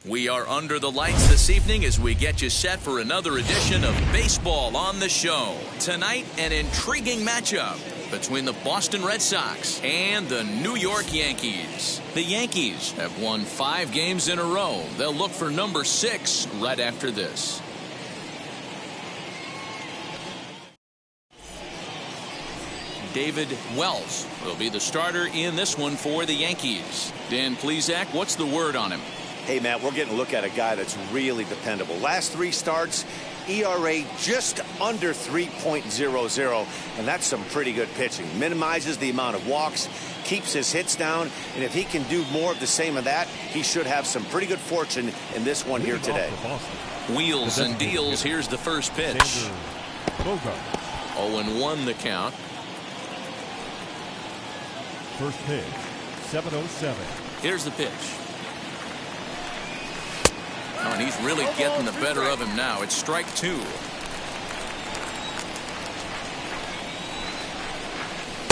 We are under the lights this evening as we get you set for another edition of Baseball on the Show. Tonight, an intriguing matchup between the Boston Red Sox and the New York Yankees. The Yankees have won 5 games in a row. They'll look for number 6 right after this. David Wells will be the starter in this one for the Yankees. Dan Plesac, what's the word on him? Hey, Matt, we're getting a look at a guy that's really dependable. Last 3 starts, ERA just under 3.00, and that's some pretty good pitching. Minimizes the amount of walks, keeps his hits down, and if he can do more of the same of that, he should have some pretty good fortune in this one here today. Wheels and deals. Here's the first pitch. 0-1 the count. First pitch, 7:07. Here's the pitch. Oh, and he's really getting the better of him now. It's strike 2.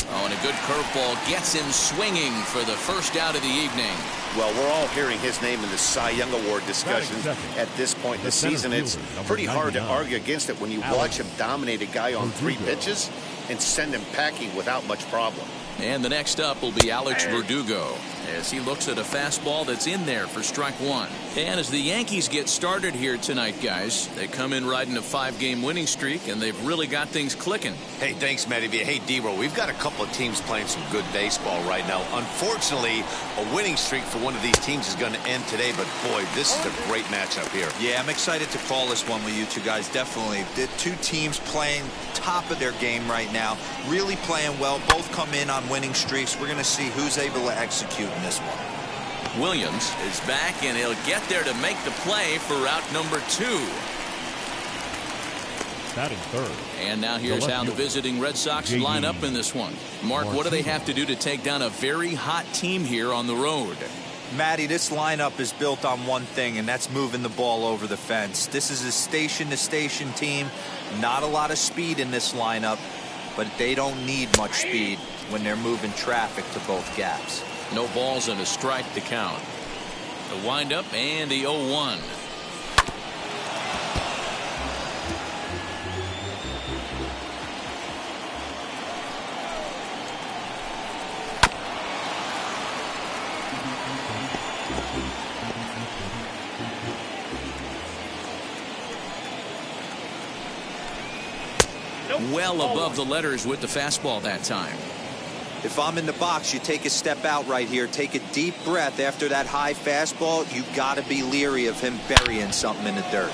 Oh, and a good curveball gets him swinging for the first out of the evening. Well, we're all hearing his name in the Cy Young Award discussion at this point in the season. It's pretty hard to argue against it when you watch him dominate a guy on 3 pitches and send him packing without much problem. And the next up will be Alex Verdugo as he looks at a fastball that's in there for strike 1. And as the Yankees get started here tonight, guys, they come in riding a 5-game winning streak, and they've really got things clicking. Hey, thanks, Matty. Hey, D-Roll, we've got a couple of teams playing some good baseball right now. Unfortunately, a winning streak for one of these teams is going to end today, but boy, this is a great matchup here. Yeah, I'm excited to call this one with you two guys, definitely. The 2 teams playing top of their game right now, really playing well, both come in on winning streaks. We're going to see who's able to execute in this one. Williams is back, and he'll get there to make the play for route number 2. Batting third. And now here's how the visiting Red Sox line up in this one. Mark, what do they have to do to take down a very hot team here on the road? Matty, this lineup is built on one thing, and that's moving the ball over the fence. This is a station-to-station team. Not a lot of speed in this lineup, but they don't need much speed when they're moving traffic to both gaps. No balls and a strike to count. The windup and the 0-1. Well above the letters with the fastball that time. If I'm in the box, you take a step out right here, take a deep breath after that high fastball. You got to be leery of him burying something in the dirt.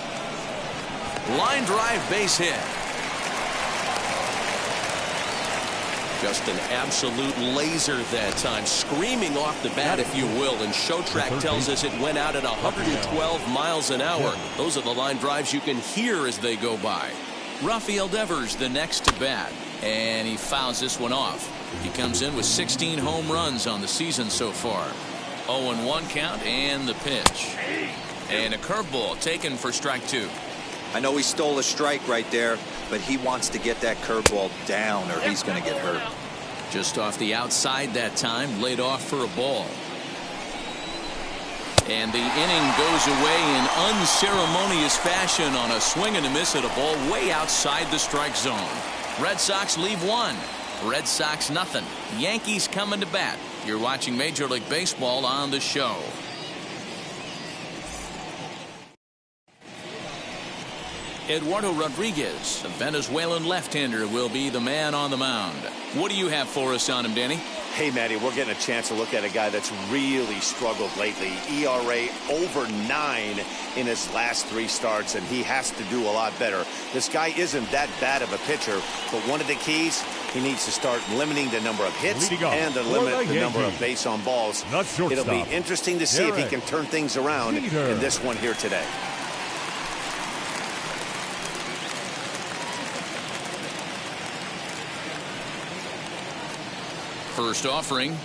Line drive, base hit. Just an absolute laser that time, screaming off the bat, if you will, and Show Track tells us it went out at 112 miles an hour. Those are the line drives you can hear as they go by. Rafael Devers the next to bat, and he fouls this one off. He comes in with 16 home runs on the season so far. 0-1 count and the pitch. And a curveball taken for strike 2. I know he stole a strike right there, but he wants to get that curveball down or he's going to get hurt. Just off the outside that time, laid off for a ball. And the inning goes away in unceremonious fashion on a swing and a miss at a ball way outside the strike zone. Red Sox leave 1. Red Sox nothing. Yankees coming to bat. You're watching Major League Baseball on the Show. Eduardo Rodriguez, the Venezuelan left-hander, will be the man on the mound. What do you have for us on him, Danny? Hey, Matty, we're getting a chance to look at a guy that's really struggled lately. ERA over 9 in his last 3 starts, and he has to do a lot better. This guy isn't that bad of a pitcher, but one of the keys, he needs to start limiting the number of hits and to limit the number of base on balls. It'll be interesting to see if he can turn things around in this one here today. First offering,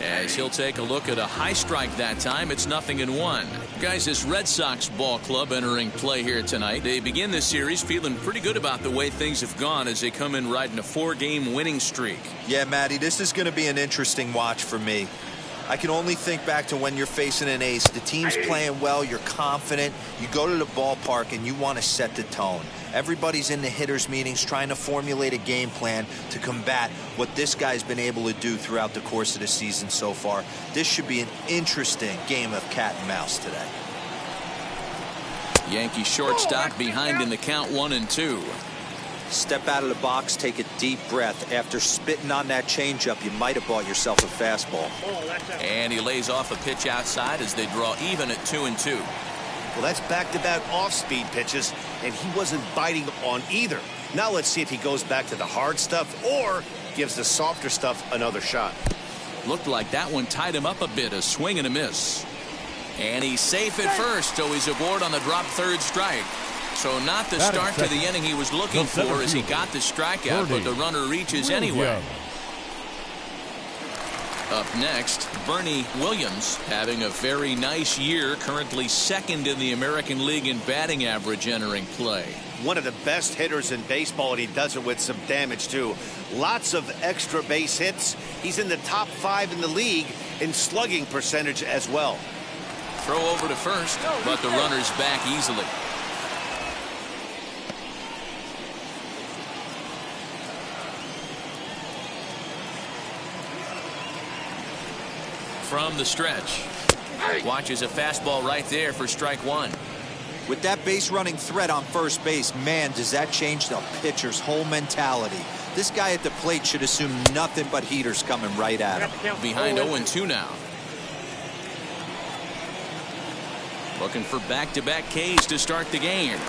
as he'll take a look at a high strike that time. It's 0-1. Guys, this Red Sox ball club entering play here tonight. They begin this series feeling pretty good about the way things have gone as they come in riding a 4-game winning streak. Yeah, Matty, this is going to be an interesting watch for me. I can only think back to when you're facing an ace. The team's playing well, you're confident, you go to the ballpark and you want to set the tone. Everybody's in the hitters meetings trying to formulate a game plan to combat what this guy's been able to do throughout the course of the season so far. This should be an interesting game of cat and mouse today. Yankee shortstop behind in the count, 1-2. Step out of the box, take a deep breath. After spitting on that changeup, you might have bought yourself a fastball. And he lays off a pitch outside as they draw even at 2-2. Well, that's back-to-back off-speed pitches, and he wasn't biting on either. Now let's see if he goes back to the hard stuff or gives the softer stuff another shot. Looked like that one tied him up a bit, a swing and a miss. And he's safe at first, so he's aboard on the drop third strike. So not the start to the inning he was looking for as he got the strikeout, but the runner reaches anyway. Up next, Bernie Williams having a very nice year, currently second in the American League in batting average entering play. One of the best hitters in baseball, and he does it with some damage too. Lots of extra base hits. He's in the top 5 in the league in slugging percentage as well. Throw over to first, but the runner's back easily. From the stretch, watches a fastball right there for strike 1. With that base running threat on first base, man, does that change the pitcher's whole mentality. This guy at the plate should assume nothing but heaters coming right at him. Behind 0-2 now. Looking for back-to-back Ks to start the game.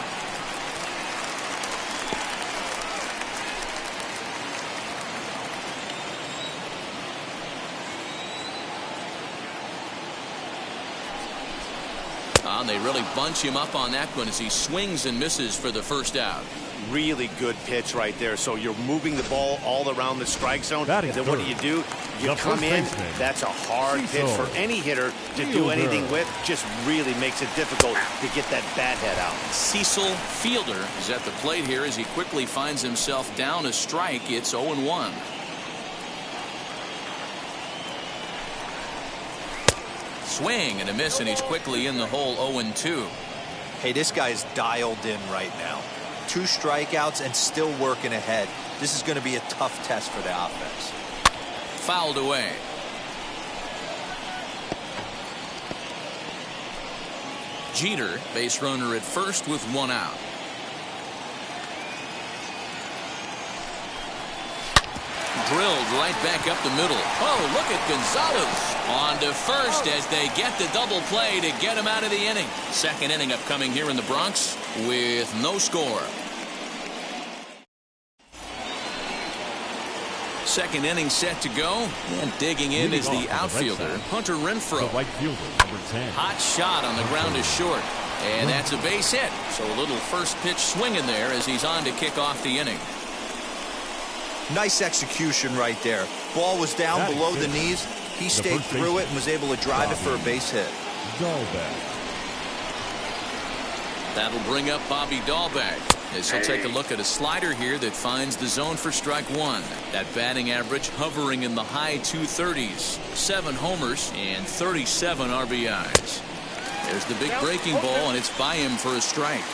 And they really bunch him up on that one as he swings and misses for the first out. Really good pitch right there. So you're moving the ball all around the strike zone. And then what do? You come in. That's a hard pitch for any hitter to do anything with. Just really makes it difficult to get that bat head out. Cecil Fielder is at the plate here as he quickly finds himself down a strike. It's 0-1. Swing and a miss, and he's quickly in the hole. 0-2. Hey, this guy's dialed in right now. 2 strikeouts and still working ahead. This is going to be a tough test for the offense. Fouled away. Jeter, base runner at first with 1 out. Drilled right back up the middle. Oh, look at Gonzalez on to first as they get the double play to get him out of the inning. Second inning upcoming here in the Bronx with no score. Second inning set to go, and digging in is the outfielder, Hunter Renfroe. Right fielder, number 10. Hot shot on the ground is short, and that's a base hit. So a little first pitch swinging there as he's on to kick off the inning. Nice execution right there. Ball was down below the knees. He stayed through it and was able to drive it for a base hit. Dalbeck. That'll bring up Bobby Dalbeck as he'll take a look at a slider here that finds the zone for strike 1. That batting average hovering in the high 230s. 7 homers and 37 RBIs. There's the big breaking ball, and it's by him for a strike.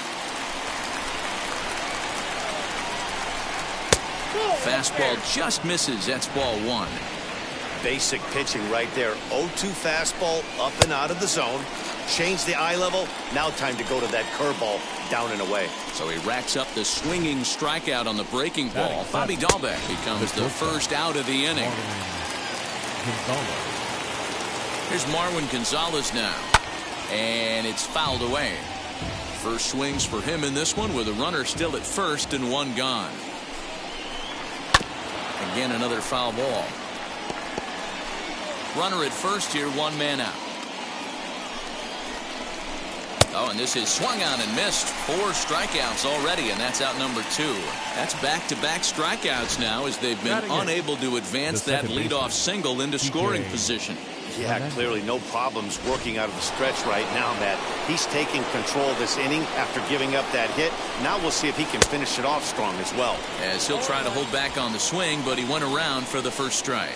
Fastball just misses. That's ball 1. Basic pitching right there. 0-2 fastball up and out of the zone. Change the eye level. Now time to go to that curveball down and away. So he racks up the swinging strikeout on the breaking ball. Bobby Dalbeck becomes the first out of the inning. Here's Marwin Gonzalez now. And it's fouled away. First swings for him in this one with a runner still at first and one gone. Again, another foul ball. Runner at first here, one man out. Oh, and this is swung on and missed. 4 strikeouts already, and that's out number 2. That's back-to-back strikeouts now as they've been unable to advance that leadoff single into scoring position. Yeah, clearly no problems working out of the stretch right now, Matt. He's taking control of this inning after giving up that hit. Now we'll see if he can finish it off strong as well. As he'll try to hold back on the swing, but he went around for the first strike.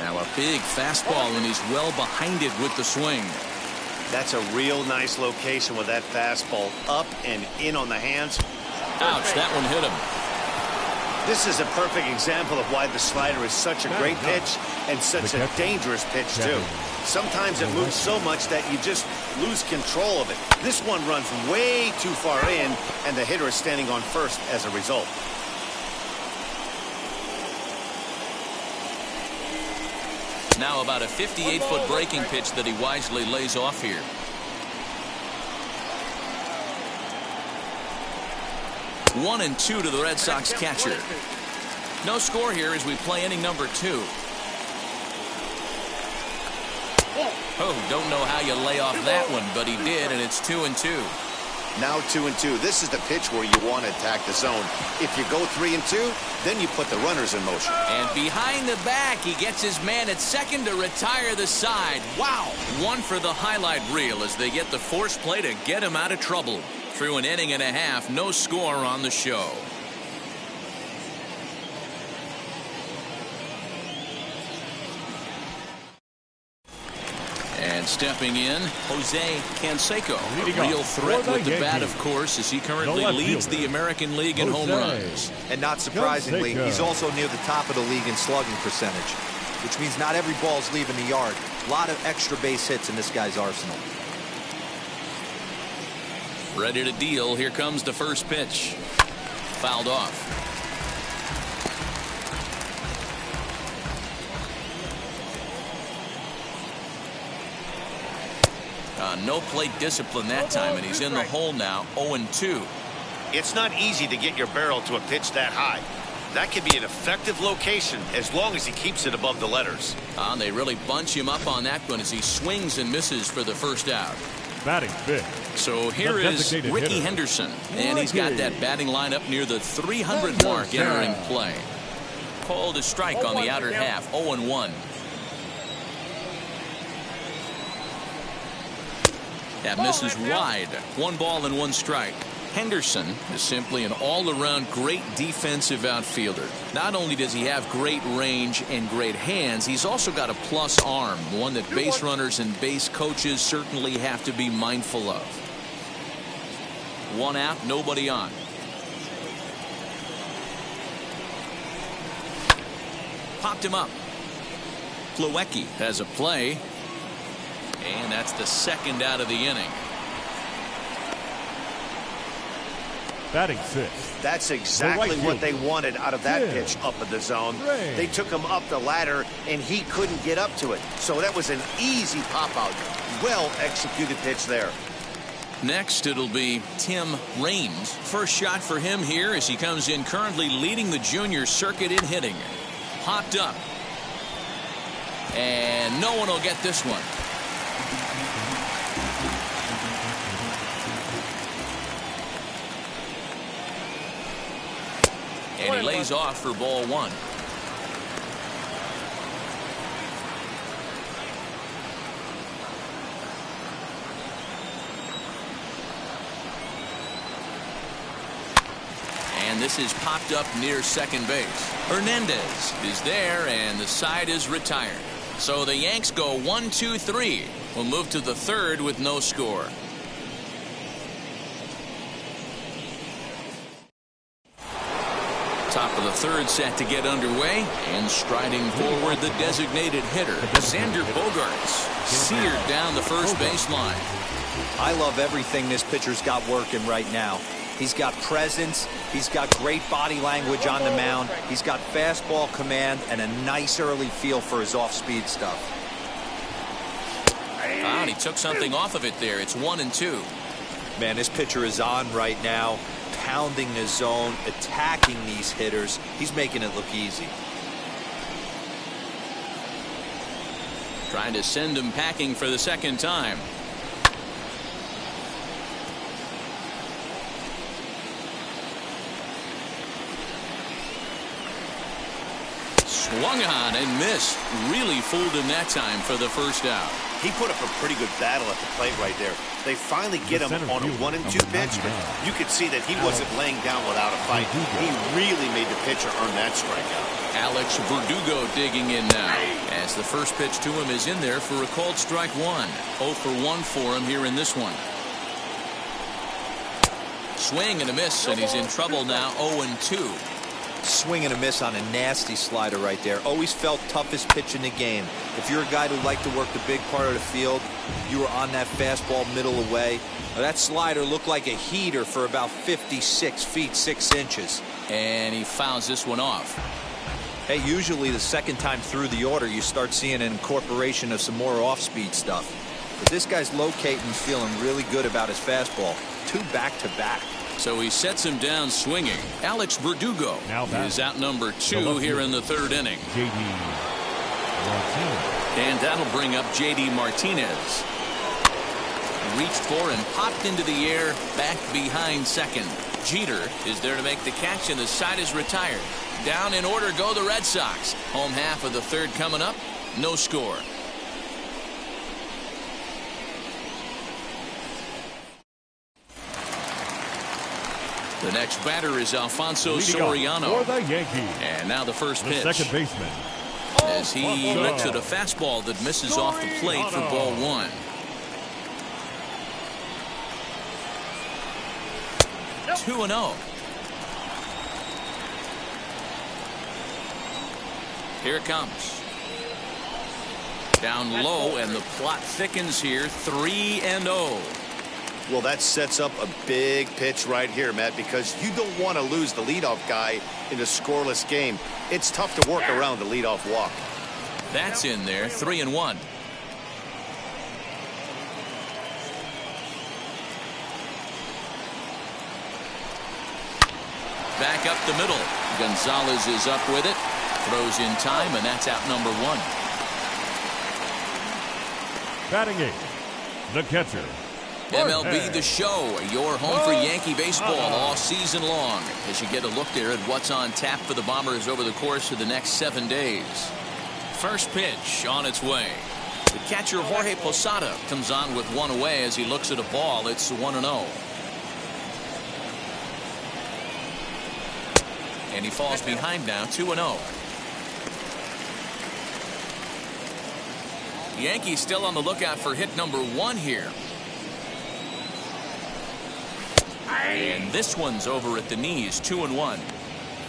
Now a big fastball, and he's well behind it with the swing. That's a real nice location with that fastball up and in on the hands. Ouch, that one hit him. This is a perfect example of why the slider is such a great pitch and such a dangerous pitch, too. Sometimes it moves so much that you just lose control of it. This one runs way too far in, and the hitter is standing on first as a result. Now about a 58-foot breaking pitch that he wisely lays off here. One and 2 to the Red Sox catcher. No score here as we play inning number 2. Oh, don't know how you lay off that one, but he did, and it's 2 and 2. Now 2 and 2. This is the pitch where you want to attack the zone. If you go 3 and 2, then you put the runners in motion. And behind the back, he gets his man at second to retire the side. Wow. One for the highlight reel as they get the force play to get him out of trouble. Through an inning and a half, no score on the show. And stepping in, Jose Canseco. A real threat with the bat, of course, as he currently leads the American League in home runs. And not surprisingly, he's also near the top of the league in slugging percentage, which means not every ball's leaving the yard. A lot of extra base hits in this guy's arsenal. Ready to deal. Here comes the first pitch. Fouled off. No plate discipline that time, and he's in the hole now, 0-2. It's not easy to get your barrel to a pitch that high. That can be an effective location as long as he keeps it above the letters. They really bunch him up on that one as he swings and misses for the first out. Batting fifth. So here is Ricky Henderson, and he's got that batting lineup near the 300 mark entering play. Called a strike on the outer half, 0-1. That misses wide. 1 ball and 1 strike. Henderson is simply an all-around great defensive outfielder. Not only does he have great range and great hands, he's also got a plus arm, one that base runners and base coaches certainly have to be mindful of. 1 out, nobody on. Popped him up. Plawecki has a play. And that's the second out of the inning. Batting fifth. That's exactly what they wanted out of that pitch up in the zone. They took him up the ladder, and he couldn't get up to it. So that was an easy pop-out. Well-executed pitch there. Next, it'll be Tim Raines. First shot for him here as he comes in currently leading the junior circuit in hitting. Hopped up. And no one will get this one. And he lays off for ball 1. And this is popped up near second base. Hernandez is there, and the side is retired. So the Yanks go 1-2-3. We'll move to the third with no score. Top of the third set to get underway, and striding forward the designated hitter, Xander Bogaerts, seared down the first baseline. I love everything this pitcher's got working right now. He's got presence, he's got great body language on the mound, he's got fastball command, and a nice early feel for his off-speed stuff. Ah, and he took something off of it there. It's 1-2. Man, this pitcher is on right now, pounding the zone, attacking these hitters. He's making it look easy. Trying to send him packing for the second time. Swung on and missed. Really fooled him that time for the first out. He put up a pretty good battle at the plate right there. They finally get him on a 1-2 pitch, but you could see that he wasn't laying down without a fight. He really made the pitcher earn that strikeout. Alex Verdugo digging in now, as the first pitch to him is in there for a called strike one. 0 for 1 for him here in this one. Swing and a miss, and he's in trouble now. 0-2. Swing and a miss on a nasty slider right there. Always felt toughest pitch in the game. If you're a guy who liked to work the big part of the field, you were on that fastball middle away. Now, that slider looked like a heater for about 56 feet 6 inches. And he fouls this one off. Hey, usually the second time through the order you start seeing an incorporation of some more off-speed stuff. But this guy's locating, feeling really good about his fastball. 2 back-to-back. So he sets him down swinging. Alex Verdugo is out number 2 here in the third inning. And that'll bring up J.D. Martinez. Reached for and popped into the air, back behind second. Jeter is there to make the catch, and the side is retired. Down in order go the Red Sox. Home half of the third coming up. No score. The next batter is Alfonso Soriano. For the Yankees. And now the first pitch. Second baseman. As he looks at a fastball that misses off the plate for ball 1. Two 2-0. Here it comes. Down low, and the plot thickens here. 3-0. Well, that sets up a big pitch right here, Matt, because you don't want to lose the leadoff guy in a scoreless game. It's tough to work around the leadoff walk. That's in there. 3-1. Back up the middle. Gonzalez is up with it. Throws in time, and that's out number 1. Batting 8th, the catcher. MLB The Show, your home for Yankee baseball all season long, as you get a look there at what's on tap for the Bombers over the course of the next 7 days. First pitch on its way. The catcher Jorge Posada comes on with one away as he looks at a ball. It's 1-0. And he falls behind now, 2-0. The Yankees still on the lookout for hit number 1 here. And this one's over at the knees, 2-1.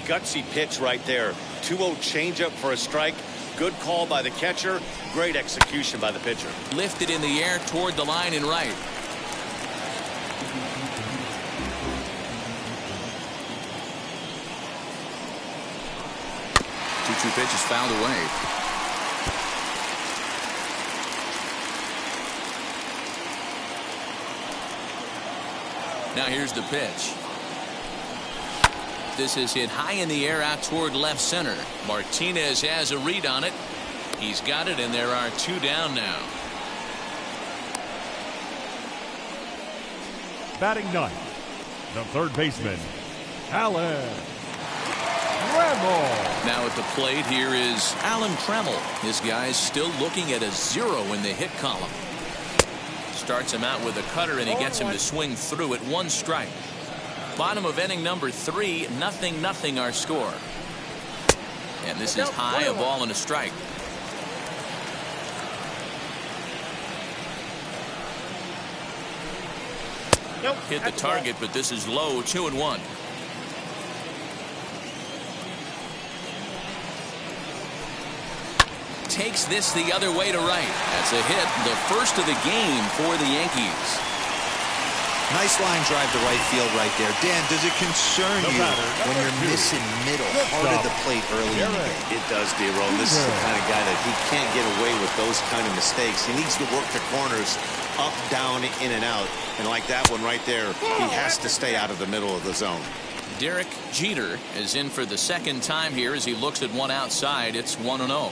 Gutsy pitch right there. 2-0 changeup for a strike. Good call by the catcher. Great execution by the pitcher. Lifted in the air toward the line and right. Two pitches fouled away. Now here's the pitch. This is hit high in the air out toward left center. Martinez has a read on it. He's got it, and there are 2 down now. Batting 9th, the third baseman, Alan Trammell. Now at the plate here is Alan Trammell. This guy's still looking at a 0 in the hit column. Starts him out with a cutter, and he gets him to swing through at 1 strike. Bottom of inning number 3, 0-0 our score. And this is high, a ball and a strike. Hit the target, but this is low, 2-1. takes this the other way to right. That's a hit, the first of the game for the Yankees. Nice line drive to right field right there. Dan, does it concern you when you're missing middle hard of the plate early in the game? It does, D-Roll. This is the kind of guy that he can't get away with those kind of mistakes. He needs to work the corners up, down, in and out. And like that one right there, he has to stay out of the middle of the zone. Derek Jeter is in for the second time here as he looks at one outside. It's 1-0.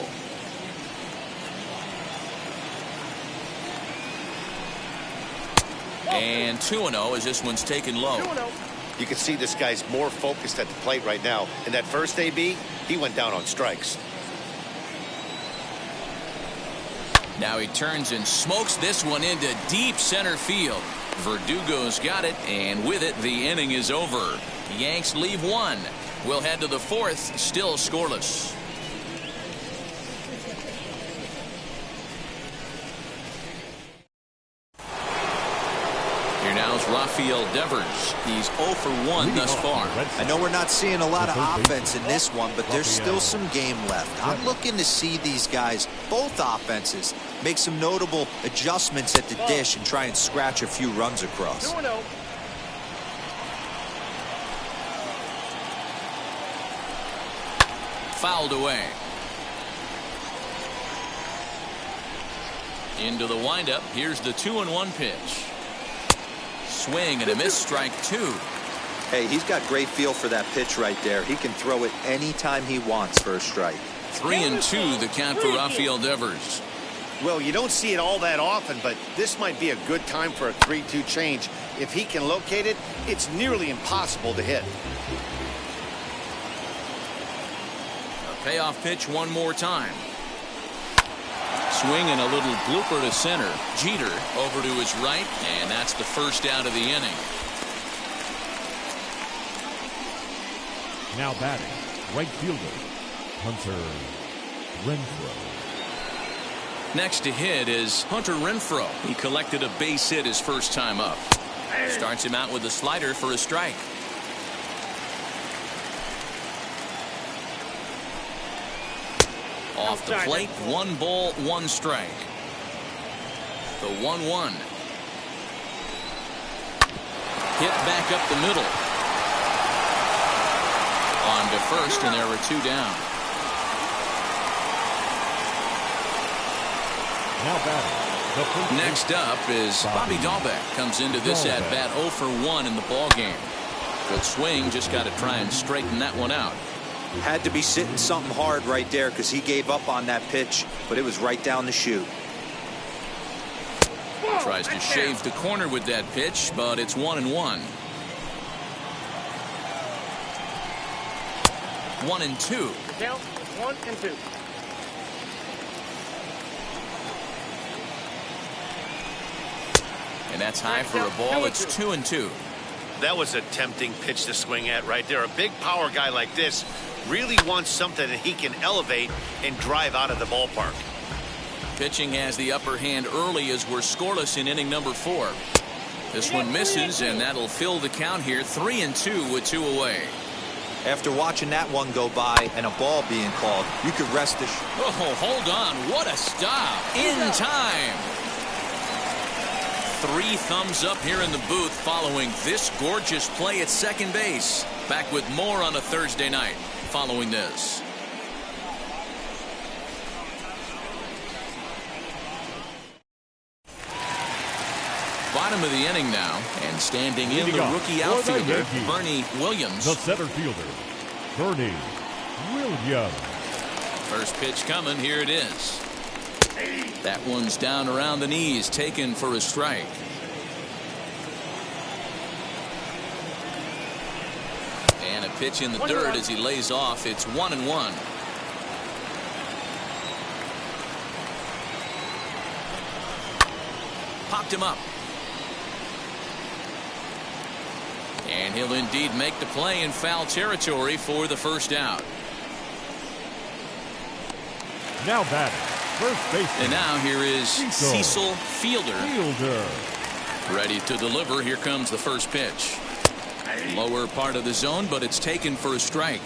And 2-0 as this one's taken low. You can see this guy's more focused at the plate right now. In that first AB, he went down on strikes. Now he turns and smokes this one into deep center field. Verdugo's got it, and with it, the inning is over. Yanks leave one. We'll head to the fourth, still scoreless. Here now is Rafael Devers. He's 0 for 1 thus far. I know we're not seeing a lot of offense in this one, but there's still some game left. I'm looking to see these guys, both offenses, make some notable adjustments at the dish and try and scratch a few runs across. Fouled away. Into the windup. Here's the 2-1 pitch. Swing and a miss, strike two. Hey, he's got great feel for that pitch right there. He can throw it anytime he wants for a strike. 3-2 the count for Rafael Devers. Well, you don't see it all that often, but this might be a good time for a 3-2 change. If he can locate it, it's nearly impossible to hit. A payoff pitch one more time. Swing and a little blooper to center. Jeter over to his right, and that's the first out of the inning. Now batting, right fielder, Hunter Renfroe. Next to hit is Hunter Renfroe. He collected a base hit his first time up. Starts him out with a slider for a strike. Off the plate, 1 ball, 1 strike. The 1-1. Hit back up the middle. On to first, and there were 2 down. Now batting. Next up is Bobby Dalbeck. Comes into this at bat 0 for 1 in the ball game. Good swing, just got to try and straighten that one out. Had to be sitting something hard right there because he gave up on that pitch, but it was right down the chute. Tries to shave the corner with that pitch, but it's 1-1. 1-2. Count 1-2. And that's high for a ball. It's 2-2. That was a tempting pitch to swing at right there. A big power guy like this really wants something that he can elevate and drive out of the ballpark. Pitching has the upper hand early as we're scoreless in inning number 4. This one misses, and that'll fill the count here. 3-2 with 2 away. After watching that one go by and a ball being called, you could rest assured. Oh, hold on. What a stop. In time. 3 thumbs up here in the booth following this gorgeous play at second base. Back with more on a Thursday night following this. Bottom of the inning now, and standing in the rookie outfielder, Bernie Williams. The center fielder, Bernie Williams. First pitch coming, here it is. That one's down around the knees, taken for a strike. And a pitch in the dirt as he lays off. It's 1-1. Popped him up. And he'll indeed make the play in foul territory for the first out. Now batting, first baseman. And now here is Cecil Fielder. Ready to deliver. Here comes the first pitch. Lower part of the zone, but it's taken for a strike.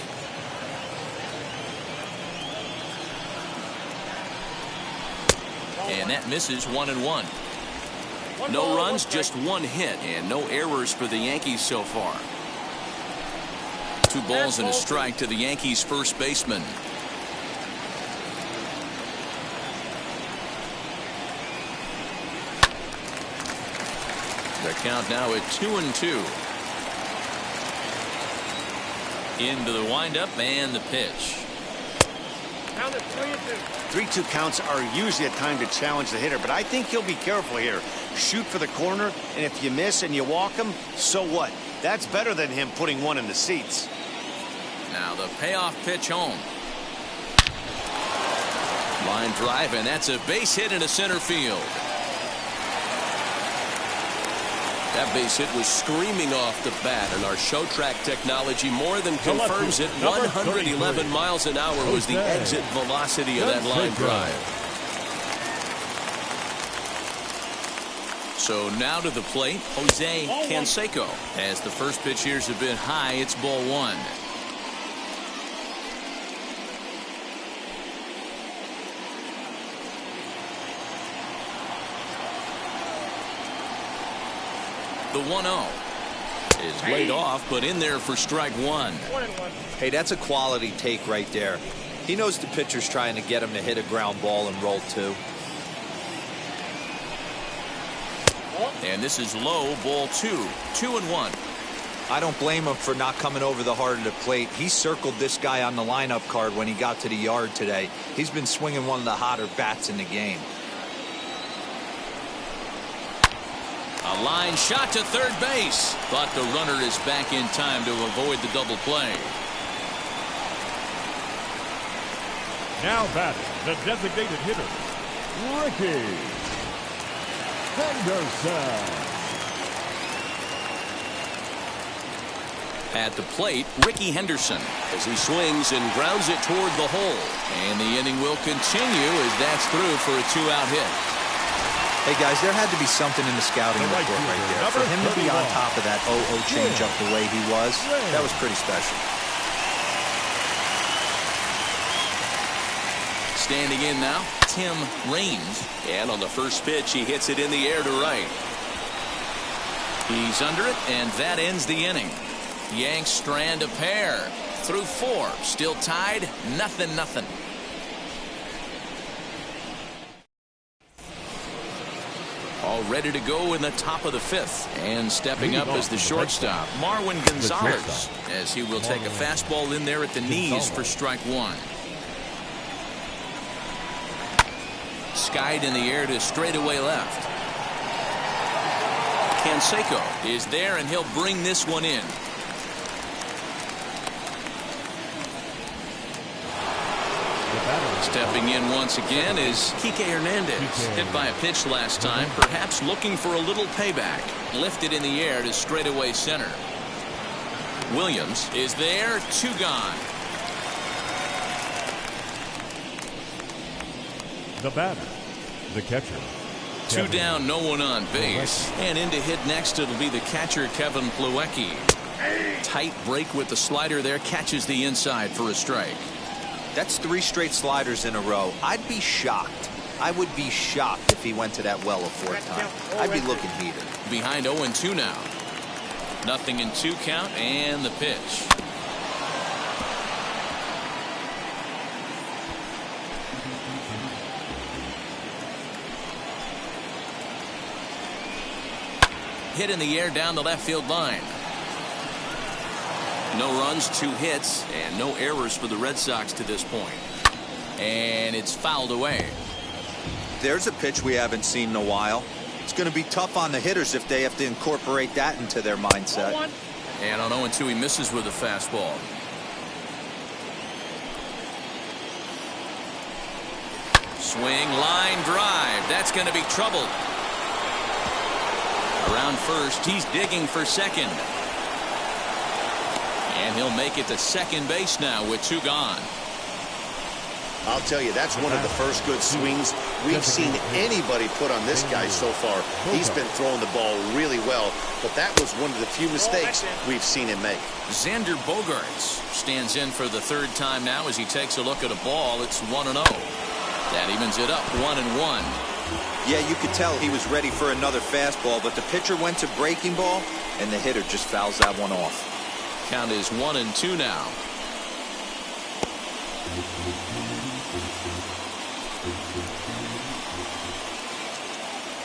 and that misses 1-1. No runs, just one hit, and no errors for the Yankees so far. 2 balls and a strike to the Yankees first baseman. The count now at 2-2. Into the windup and the pitch. 3-2 counts are usually a time to challenge the hitter, but I think he'll be careful here. Shoot for the corner, and if you miss and you walk him, so what? That's better than him putting one in the seats. Now the payoff pitch home. Line drive, and that's a base hit into center field. That base hit was screaming off the bat, and our show track technology more than confirms it. 111 miles an hour was the exit velocity of that line drive. So now to the plate, Jose Canseco. As the first pitch here's a bit high, it's ball 1. The 1-0 is laid off, but in there for strike 1. Hey, that's a quality take right there. He knows the pitcher's trying to get him to hit a ground ball and roll 2. And this is low, ball 2. 2-1. I don't blame him for not coming over the heart of the plate. He circled this guy on the lineup card when he got to the yard today. He's been swinging one of the hotter bats in the game. A line shot to third base, but the runner is back in time to avoid the double play. Now batting, the designated hitter, Ricky Henderson. At the plate, Ricky Henderson, as he swings and grounds it toward the hole. And the inning will continue as that's through for a 2-out hit. Hey, guys, there had to be something in the scouting report right there. For him to be on top of that 0-0 changeup the way he was, that was pretty special. Standing in now, Tim Raines. And on the first pitch, he hits it in the air to right. He's under it, and that ends the inning. Yanks strand a pair through 4. Still tied, 0-0. All ready to go in the top of the 5th. And stepping up as the shortstop, Marwin Gonzalez, as he will take a fastball in there at the knees for strike 1. Skied in the air to straightaway left. Canseco is there, and he'll bring this one in. Stepping in once again is Kike Hernandez. Hit by a pitch last time, perhaps looking for a little payback. Lifted in the air to straightaway center. Williams is there, 2 gone. The batter, the catcher. 2 down, no one on base. And in to hit next, it'll be the catcher, Kevin Plawecki. Tight break with the slider there, catches the inside for a strike. That's 3 straight sliders in a row. I'd be shocked. I would be shocked if he went to that well a 4th time. I'd be looking heated. Behind 0-2 now. 0-2 count, and the pitch. Hit in the air down the left field line. No runs, 2 hits, and no errors for the Red Sox to this point. And it's fouled away. There's a pitch we haven't seen in a while. It's going to be tough on the hitters if they have to incorporate that into their mindset. And on 0-2, he misses with a fastball. Swing, line drive. That's going to be trouble. Around first, he's digging for second. And he'll make it to second base now with 2 gone. I'll tell you, that's one of the first good swings we've seen anybody put on this guy so far. He's been throwing the ball really well, but that was one of the few mistakes we've seen him make. Xander Bogaerts stands in for the 3rd time now as he takes a look at a ball. It's 1-0. That evens it up, 1-1. Yeah, you could tell he was ready for another fastball, but the pitcher went to breaking ball, and the hitter just fouls that one off. Count is 1-2 now.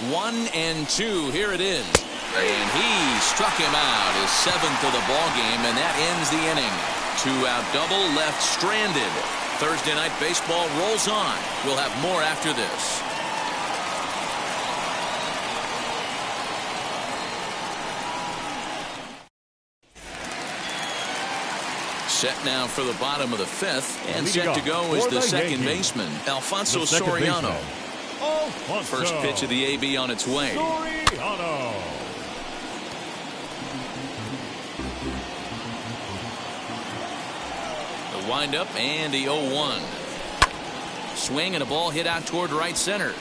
1-2. Here it is. And he struck him out, his 7th of the ball game, and that ends the inning. 2-out double, left stranded. Thursday Night Baseball rolls on. We'll have more after this. Set now for the bottom of the 5th, and set to go is the second baseman, Alfonso Soriano. First pitch of the AB on its way. Soriano. The windup and the 0-1. Swing and a ball hit out toward right center.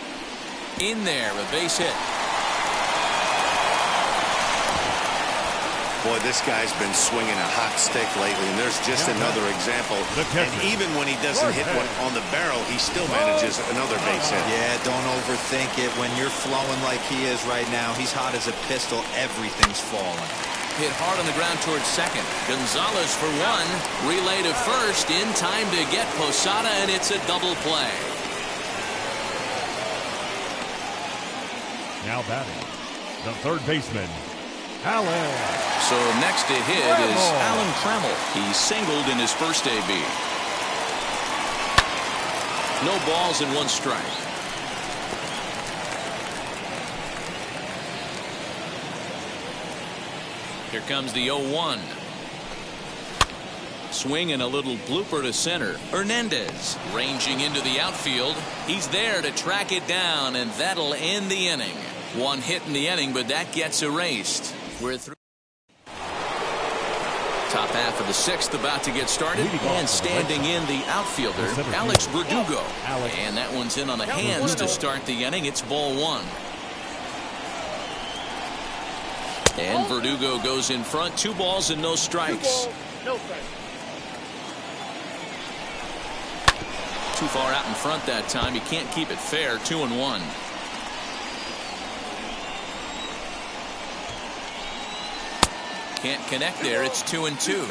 In there, a base hit. Boy, this guy's been swinging a hot stick lately, and there's just another example. And even when he doesn't hit one on the barrel, he still manages another base hit. Yeah, don't overthink it. When you're flowing like he is right now, he's hot as a pistol. Everything's falling. Hit hard on the ground towards second. Gonzalez for one. Relay to first in time to get Posada, and it's a double play. Now batting, the third baseman, Allen. So next to hit is Alan Trammell. He singled in his first AB. No balls and 1 strike. Here comes the 0-1. Swing and a little blooper to center. Hernandez ranging into the outfield. He's there to track it down, and that'll end the inning. 1 hit in the inning, but that gets erased. We're through. Top half of the 6th about to get started, and standing in the outfielder, Alex Verdugo. And that one's in on the hands to start the inning. It's ball 1. And Verdugo goes in front. 2 balls and no strikes. Too far out in front that time. You can't keep it fair. 2-1. Can't connect there. It's 2-2.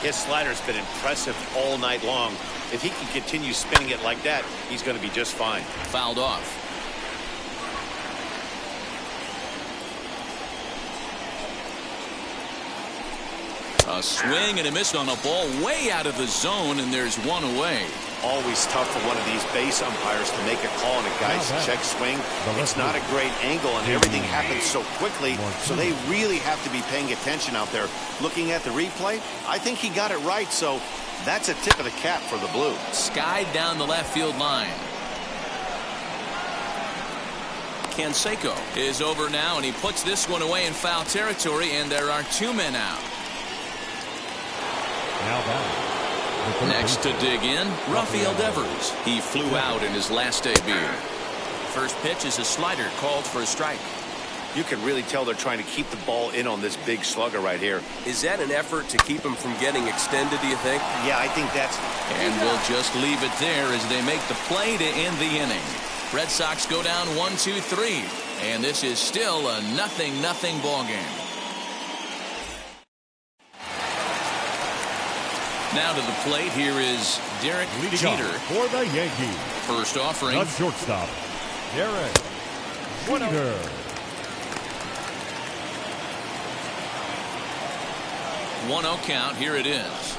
His slider's been impressive all night long. If he can continue spinning it like that, he's going to be just fine. Fouled off. A swing and a miss on a ball way out of the zone, and there's 1 away. Always tough for one of these base umpires to make a call on a guy's check swing. It's not a great angle, and everything happens so quickly, so they really have to be paying attention out there. Looking at the replay, I think he got it right, so that's a tip of the cap for the Blue. Skied down the left field line. Canseco is over now, and he puts this one away in foul territory, and there are 2 men out. Now batting. Next to dig in, Rafael Devers. He flew out in his last AB. First pitch is a slider called for a strike. You can really tell they're trying to keep the ball in on this big slugger right here. Is that an effort to keep him from getting extended, do you think? Yeah, I think that's... And we'll just leave it there as they make the play to end the inning. Red Sox go down 1-2-3. And this is still a 0-0 ball game. Now to the plate, here is Derek Jeter for the Yankees. First offering. The shortstop, Derek Jeter. 1-0 count. Here it is.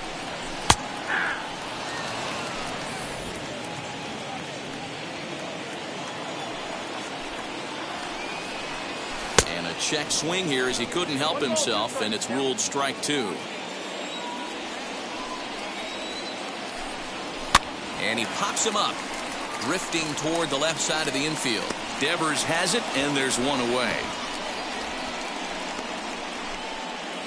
And a check swing here as he couldn't help himself, and it's ruled strike 2. And he pops him up, drifting toward the left side of the infield. Devers has it, and there's 1 away.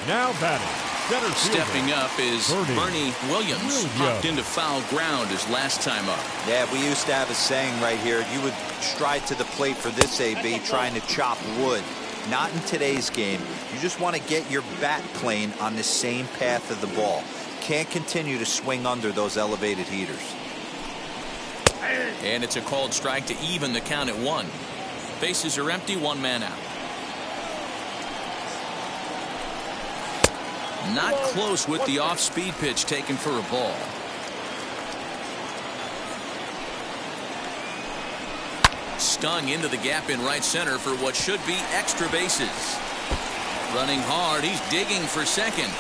Now batting, center fielder. Stepping up is Bernie Williams. Popped into foul ground his last time up. Yeah, we used to have a saying right here. You would stride to the plate for this AB trying to chop wood. Not in today's game. You just want to get your bat plane on the same path of the ball. Can't continue to swing under those elevated heaters. And it's a called strike to even the count at 1. Bases are empty, 1 man out. Not close with the off-speed pitch taken for a ball. Stung into the gap in right center for what should be extra bases. Running hard, he's digging for second.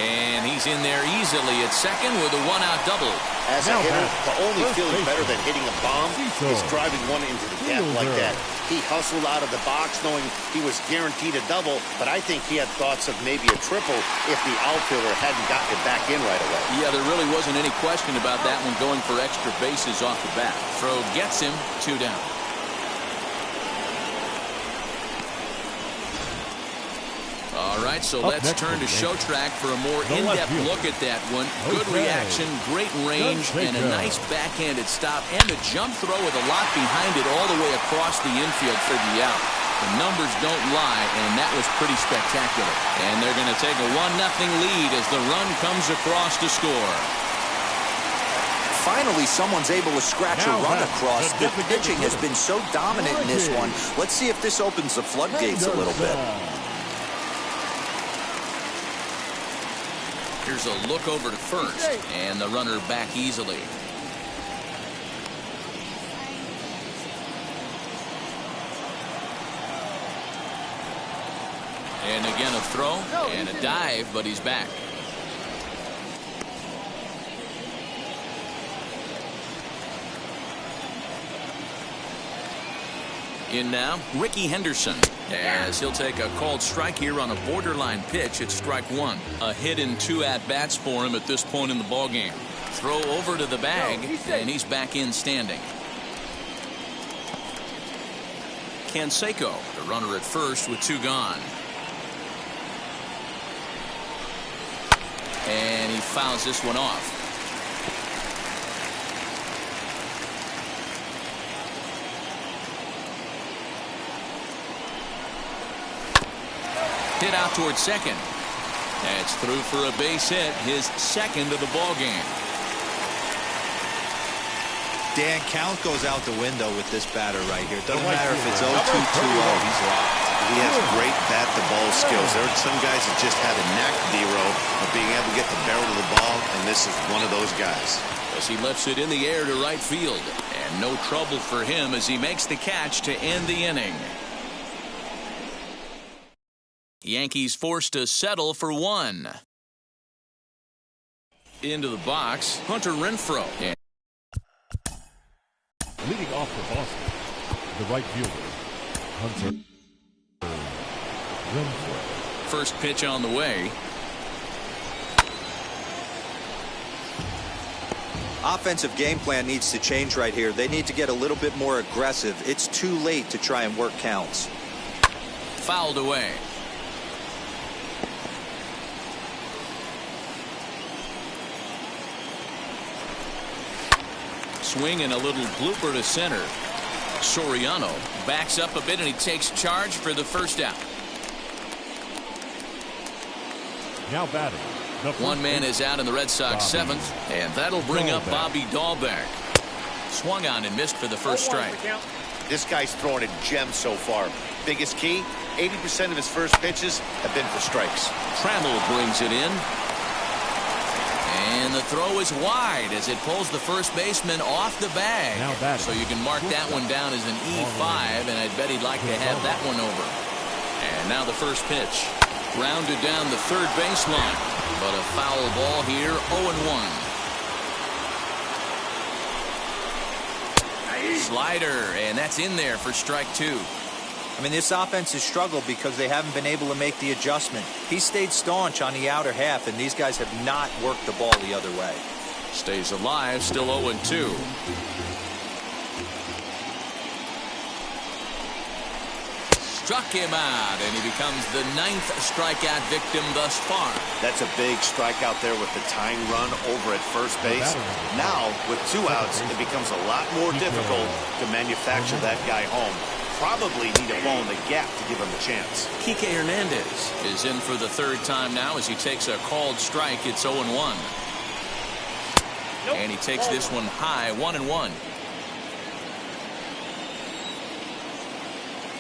And he's in there easily at second with a 1-out double. As a hitter, the only feeling better than hitting a bomb is driving one into the gap like that. He hustled out of the box knowing he was guaranteed a double, but I think he had thoughts of maybe a triple if the outfielder hadn't gotten it back in right away. Yeah, there really wasn't any question about that one, going for extra bases off the bat. Throw gets him, 2 down. All right, so let's turn to show track for a more in-depth look at that one. Good reaction, great range, and a nice backhanded stop, and a jump throw with a lot behind it all the way across the infield for the out. The numbers don't lie, and that was pretty spectacular. And they're going to take a 1-0 lead as the run comes across to score. Finally, someone's able to scratch a run across. The pitching has been so dominant in this one. Let's see if this opens the floodgates a little bit. Here's a look over to first, and the runner back easily. And again a throw and a dive, but he's back. In now, Ricky Henderson, as he'll take a called strike here on a borderline pitch at strike 1. A hit in 2 at-bats for him at this point in the ballgame. Throw over to the bag, and he's back in standing. Canseco, the runner at first with 2 gone. And he fouls this one off. Hit out towards second. That's through for a base hit, his second of the ball game. Dan, count goes out the window with this batter right here. Doesn't matter if it's 0-2, 2-0, he's locked. He has great bat-to-ball skills. There are some guys that just have a knack, Dero, of being able to get the barrel of the ball, and this is one of those guys. As he lifts it in the air to right field, and no trouble for him as he makes the catch to end the inning. Yankees forced to settle for 1. Into the box, Hunter Renfroe. Leading off for Boston, the right fielder, Hunter Renfroe. First pitch on the way. Offensive game plan needs to change right here. They need to get a little bit more aggressive. It's too late to try and work counts. Fouled away. Swing and a little blooper to center. Soriano backs up a bit and he takes charge for the first out. Now batting. 1 man is out in the Red Sox 7th, and that'll bring up Bobby Dalbeck. Swung on and missed for the first strike. This guy's throwing a gem so far. Biggest key, 80% of his first pitches have been for strikes. Trammell brings it in. And the throw is wide as it pulls the first baseman off the bag. So you can mark that one down as an E5, and I'd bet he'd like to have that one over. And now the first pitch. Grounded down the third baseline. But a foul ball here, 0-1. Slider, and that's in there for strike 2. I mean, this offense has struggled because they haven't been able to make the adjustment. He stayed staunch on the outer half, and these guys have not worked the ball the other way. Stays alive, still 0-2. Struck him out, and he becomes the 9th strikeout victim thus far. That's a big strikeout there with the tying run over at first base. Now, with 2 outs, it becomes a lot more difficult to manufacture that guy home. Probably need a ball in the gap to give him a chance. Kike Hernandez is in for the 3rd time now as he takes a called strike. It's 0-1. And he takes this one high, 1-1.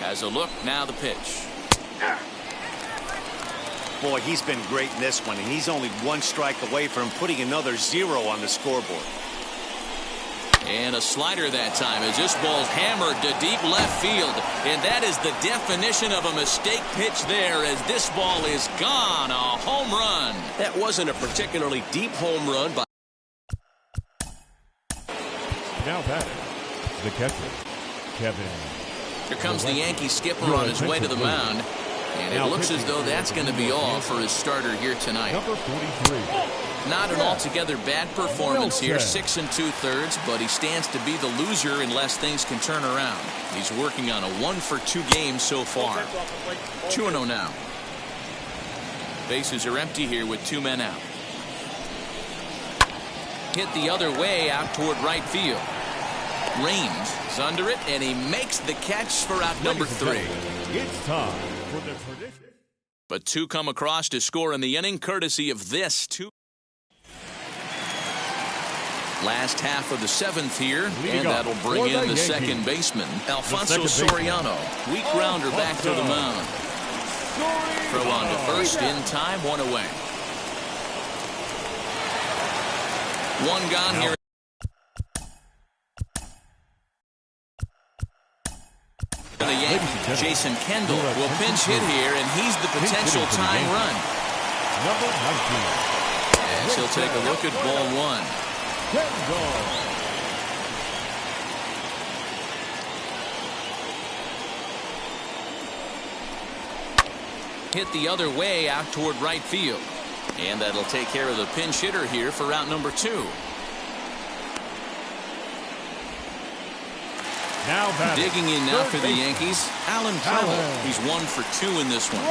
Has a look, now the pitch. Boy, he's been great in this one, and he's only one strike away from putting another 0 on the scoreboard. And a slider that time as this ball's hammered to deep left field. And that is the definition of a mistake pitch there, as this ball is gone. A home run. That wasn't a particularly deep home run, but Now batting, the catcher, Kevin. Here comes the Yankee skipper on his way to the mound. And it looks as though that's going to be all for his starter here tonight. Number 43. Not an altogether bad performance here, 6 2/3, but he stands to be the loser unless things can turn around. He's working on a 1-for-2 game so far. 2-0 now. Bases are empty here with 2 men out. Hit the other way out toward right field. Raines is under it, and he makes the catch for out number 3. It's time for the tradition. But 2 come across to score in the inning, courtesy of this 2. Last half of the 7th here, and that'll bring in the second baseman, Alfonso Soriano. Weak grounder back to the mound. Throw on to first in time, 1 away. 1 gone here. The Yankees, Jason Kendall will pinch hit here, and he's the potential tying run. Number 19. As he'll take a look at ball 1. Hit the other way out toward right field. And that'll take care of the pinch hitter here for out number 2. Now batting. Digging in now for the Yankees, Alan Trammell. He's 1 for 2 in this one.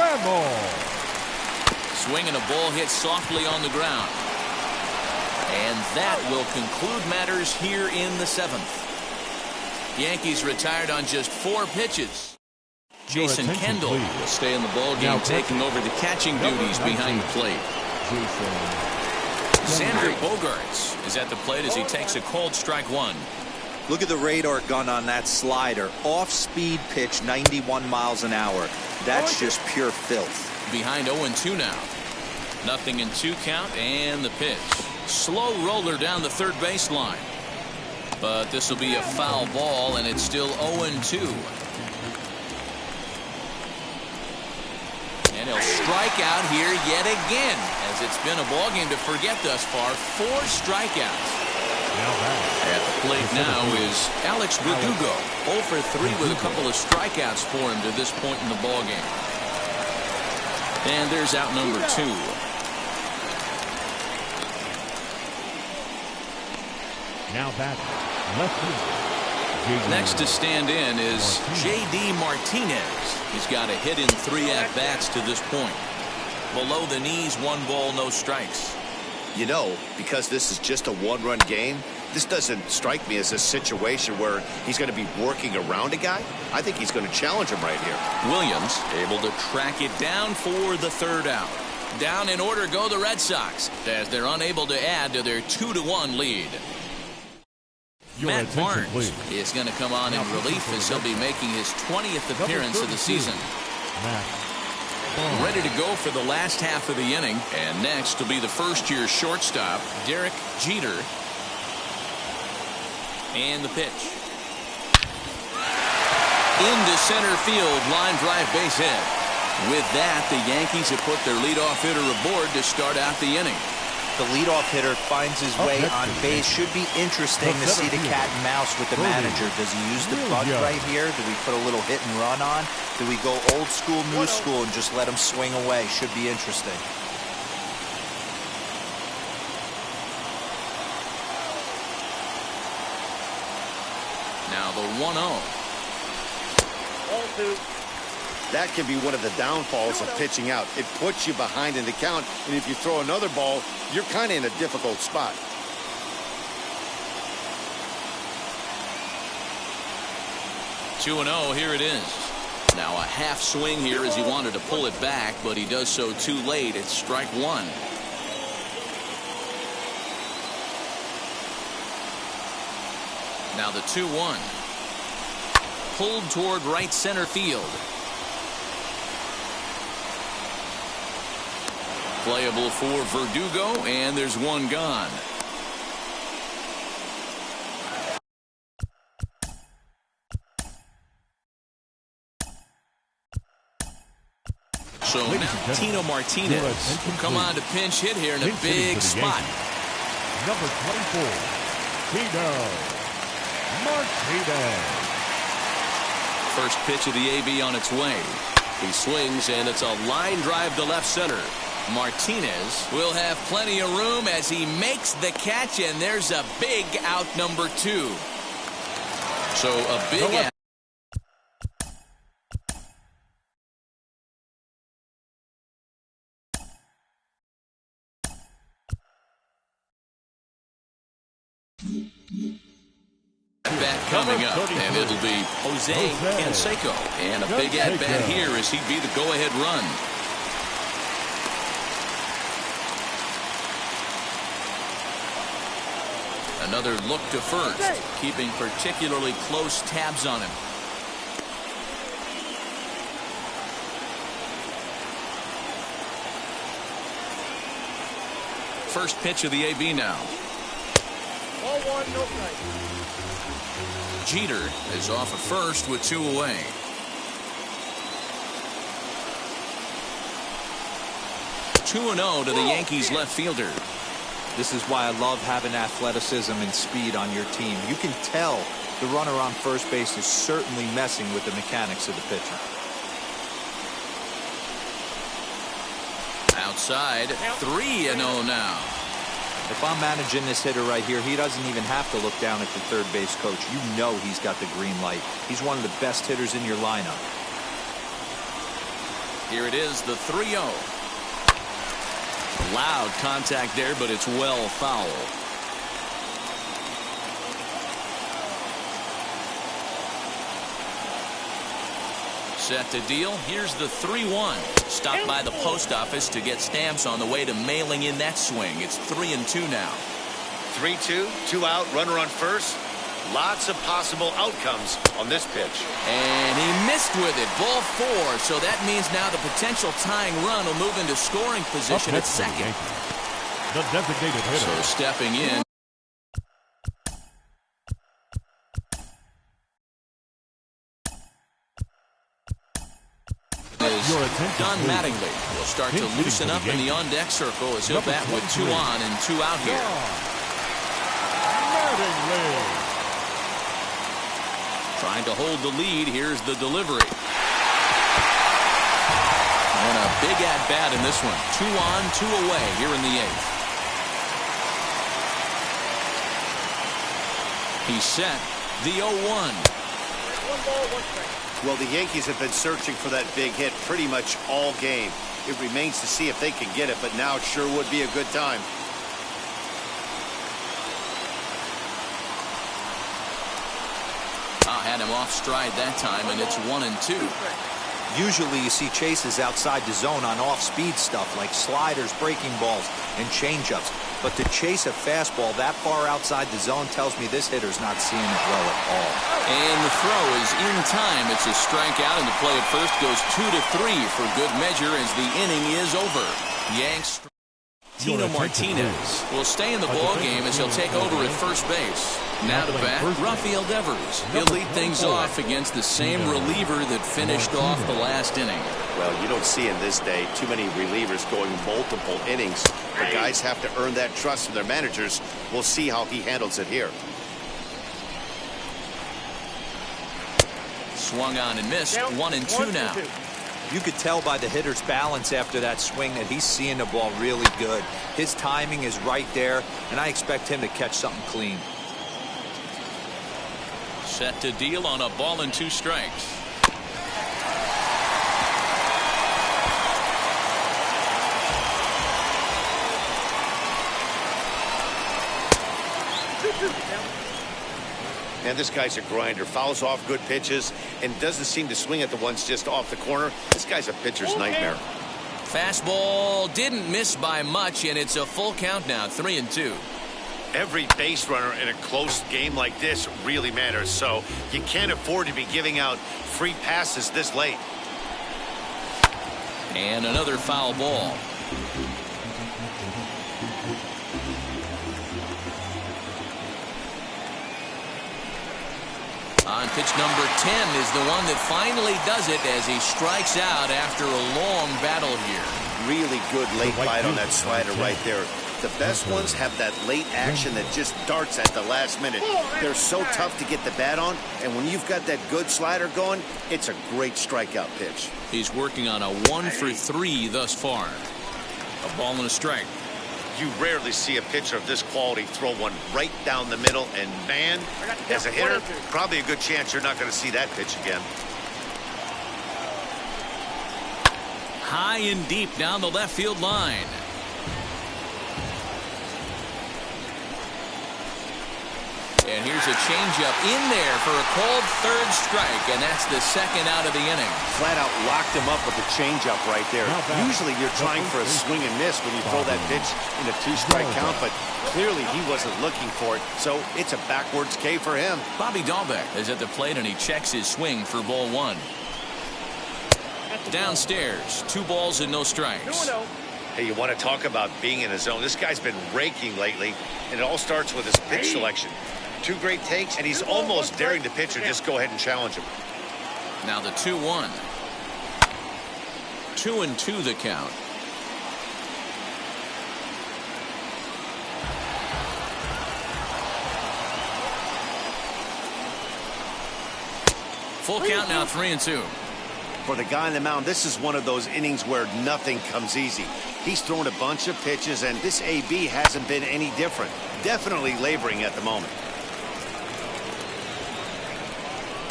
Swinging a ball hit softly on the ground. And that will conclude matters here in the 7th. Yankees retired on just 4 pitches. Jason Kendall will stay in the ballgame, taking over the catching duties behind the plate. Xander Bogaerts is at the plate as he takes a called strike 1. Look at the radar gun on that slider. Off-speed pitch, 91 miles an hour. That's just pure filth. Behind 0-2 now. 0-2 count, and the pitch. Slow roller down the third baseline. But this will be a foul ball, and it's still 0-2. And he'll strike out here yet again, as it's been a ballgame to forget thus far. 4 strikeouts. At the plate now is Alex Verdugo. 0 for 3 with a couple of strikeouts for him to this point in the ballgame. And there's out number 2. Now batting, left field. Next to stand in is J.D. Martinez. He's got a hit in 3 at-bats to this point. Below the knees, 1 ball, no strikes. You know, because this is just a 1-run game, this doesn't strike me as a situation where he's going to be working around a guy. I think he's going to challenge him right here. Williams able to track it down for the 3rd out. Down in order go the Red Sox, as they're unable to add to their 2-1 lead. Matt Barnes is going to come on in relief as he'll be making his 20th appearance of the season. Ready to go for the last half of the inning. And next will be the first-year shortstop, Derek Jeter. And the pitch. Into center field, line drive base hit. With that, the Yankees have put their leadoff hitter aboard to start out the inning. The leadoff hitter finds his way on base. Should be interesting to see the cat and mouse with the manager. Does he use the bunt right here? Do we put a little hit and run on? Do we go old school, new school, and just let him swing away? Should be interesting. Now the 1-0. That can be one of the downfalls of pitching out. It puts you behind in the count, and if you throw another ball, you're kind of in a difficult spot. Two 2-0, here it is. Now a half swing here as he wanted to pull it back, but he does so too late. It's strike 1. Now the 2-1. Pulled toward right center field. Playable for Verdugo, and there's one gone. So now Tino Martinez will come on to pinch hit here in a big spot. Number 24, Tino Martinez. First pitch of the AB on its way. He swings, and it's a line drive to left center. Martinez will have plenty of room as he makes the catch, and there's a big out number 2. So a big out. Bat coming up, and it'll be Jose Canseco. And a big at-bat here as he'd be the go-ahead run. Another look to first, keeping particularly close tabs on him. First pitch of the AB now. Ball 1, no strike. Jeter is off at first with 2 away. (2-0) to the Yankees left fielder. This is why I love having athleticism and speed on your team. You can tell the runner on first base is certainly messing with the mechanics of the pitcher. Outside, 3-0 now. If I'm managing this hitter right here, he doesn't even have to look down at the third base coach. You know he's got the green light. He's one of the best hitters in your lineup. Here it is, the 3-0. Loud contact there, but it's well foul. Set to deal. Here's the 3-1. Stopped by the post office to get stamps on the way to mailing in that swing. It's 3-2 now. 3-2, 2 out, runner on first. Lots of possible outcomes on this pitch. And he missed with it. Ball 4. So that means now the potential tying run will move into scoring position at second. The designated hitter. So stepping in. Don Mattingly will start to loosen up in the on-deck circle as he'll bat with 2 on and 2 out here. Trying to hold the lead. Here's the delivery. And a big at-bat in this one. 2 on, 2 away here in the 8th. He's set. The 0-1. 1 ball, 1 strike. Well, the Yankees have been searching for that big hit pretty much all game. It remains to see if they can get it, but now it sure would be a good time. Had him off stride that time, and it's 1-2. Usually you see chases outside the zone on off-speed stuff like sliders, breaking balls, and changeups. But to chase a fastball that far outside the zone tells me this hitter's not seeing it well at all. And the throw is in time. It's a strikeout, and the play at first goes 2-3 for good measure as the inning is over. Yanks. Tino Martinez will stay in the ballgame as he'll take over at first base. Now to bat, Rafael Devers. He'll lead things off against the same reliever that finished off the last inning. Well, you don't see in this day too many relievers going multiple innings. The guys have to earn that trust from their managers. We'll see how he handles it here. Swung on and missed. 1-2 now. You could tell by the hitter's balance after that swing that he's seeing the ball really good. His timing is right there, and I expect him to catch something clean. Set to deal on a ball and 2 strikes. Man, this guy's a grinder. Fouls off good pitches and doesn't seem to swing at the ones just off the corner. This guy's a pitcher's nightmare. Fastball didn't miss by much, and it's a full count now, 3-2. Every base runner in a close game like this really matters, so you can't afford to be giving out free passes this late. And another foul ball. On pitch number 10 is the one that finally does it as he strikes out after a long battle here. Really good late bite on that slider right there. The best ones have that late action that just darts at the last minute. They're so tough to get the bat on, and when you've got that good slider going, it's a great strikeout pitch. He's working on a 1-for-3 thus far. A ball and a strike. You rarely see a pitcher of this quality throw one right down the middle, and man, as a hitter, probably a good chance you're not going to see that pitch again. High and deep down the left field line. And here's a changeup in there for a called third strike, and that's the second out of the inning. Flat out locked him up with a changeup right there. Usually you're trying for a swing and miss when you throw that pitch in a 2-strike count, but clearly he wasn't looking for it, so it's a backwards K for him. Bobby Dalbeck is at the plate, and he checks his swing for ball 1. Downstairs, 2 balls and no strikes. Hey, you want to talk about being in a zone? This guy's been raking lately, and it all starts with his pitch selection. 2 great takes, and he's almost daring the pitcher just go ahead and challenge him. Now the 2-1. 2-2 the count. Full count now, 3-2. For the guy on the mound, this is one of those innings where nothing comes easy. He's thrown a bunch of pitches, and this AB hasn't been any different. Definitely laboring at the moment.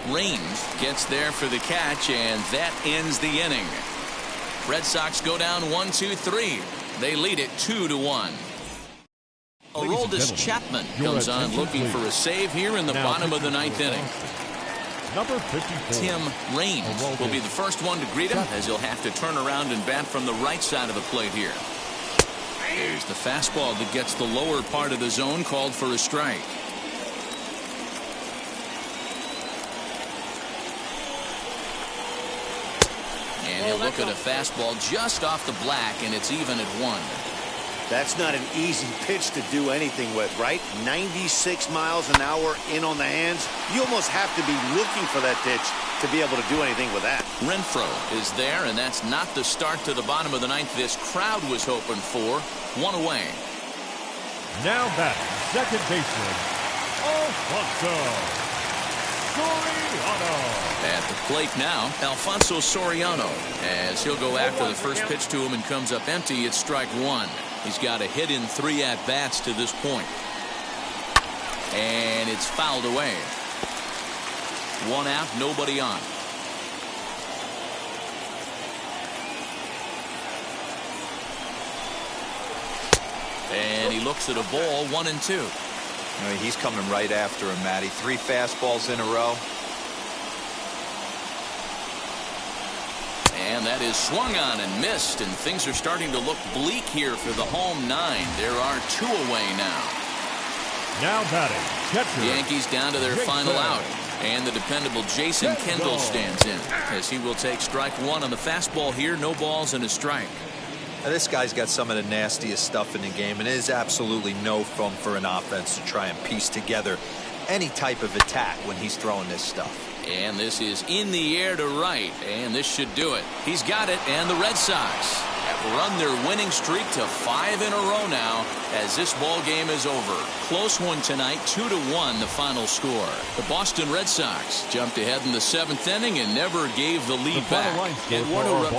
Range gets there for the catch, and that ends the inning. Red Sox go down 1-2-3. They lead it 2-1. Aroldis Chapman comes on looking for a save here in the bottom of the 9th inning. Number 54. Tim Raines will be the first one to greet him, as he'll have to turn around and bat from the right side of the plate here. There's the fastball that gets the lower part of the zone, called for a strike. And he'll look at a fastball just off the black, and it's even at 1. That's not an easy pitch to do anything with, right? 96 miles an hour in on the hands. You almost have to be looking for that pitch to be able to do anything with that. Renfroe is there, and that's not the start to the bottom of the 9th this crowd was hoping for. 1 away. Now batting, second baseman, Alfonso Soriano. At the plate now, Alfonso Soriano, as he'll go after the first pitch to him and comes up empty. It's strike 1. He's got a hit in 3 at-bats to this point. And it's fouled away. 1 out, nobody on. And he looks at a ball, 1-2. He's coming right after him, Matty. 3 fastballs in a row. And that is swung on and missed, and things are starting to look bleak here for the home 9. There are 2 away now. Now batting, catcher. The Yankees down to their final out, and the dependable Jason Kendall stands in, as he will take strike 1 on the fastball here. No balls and a strike. Now, this guy's got some of the nastiest stuff in the game, and it is absolutely no fun for an offense to try and piece together any type of attack when he's throwing this stuff. And this is in the air to right, and this should do it. He's got it, and the Red Sox have run their winning streak to 5 in a row now, as this ball game is over. Close one tonight, 2-1 the final score. The Boston Red Sox jumped ahead in the 7th inning and never gave the lead back. Eduardo